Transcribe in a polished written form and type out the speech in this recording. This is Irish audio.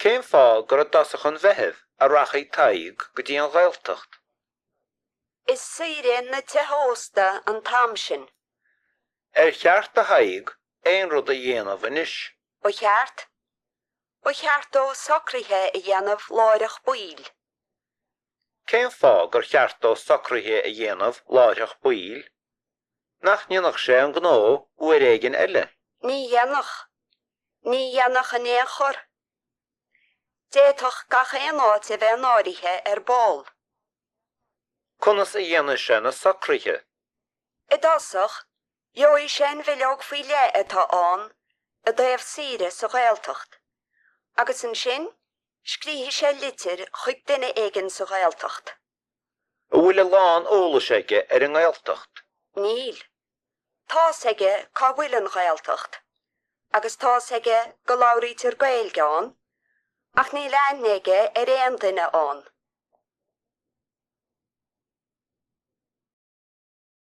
Céim fá gur dasach an bheitheh a rachaí taig go dtí an ghailtecht. Is saoire na tehósta an tamsin. Cheart a haig éon rud a dhéanamh inis. Ba cheart? Ba cheart ó socrithe a dhéanamh láireach buil. Céim fá gur cheart ó socrthaithe a dhéanamh láireach buil. Nach níonach sé an gnó uair éigin eile. Ní dhéanach. Ní dhéanach an éachor. Déitoch gach éon áit a bheith áirithe ball. Conas a dhéanamh sé na socrthaithe. I dasach, joo sin bhfuileog faoi le atá an a dhéobh saoire sa ghailtecht. Agus an sin, scríthe sé litir chuig duine éigean sa ghailtecht. A bhfuil a lán ólas aige ar an ghailtecht. Níl. Tás aige cá bhfuil an ghailtecht. Agus tás aige go labhraítear gailgeán, ach ní lean aige ar éon duine an.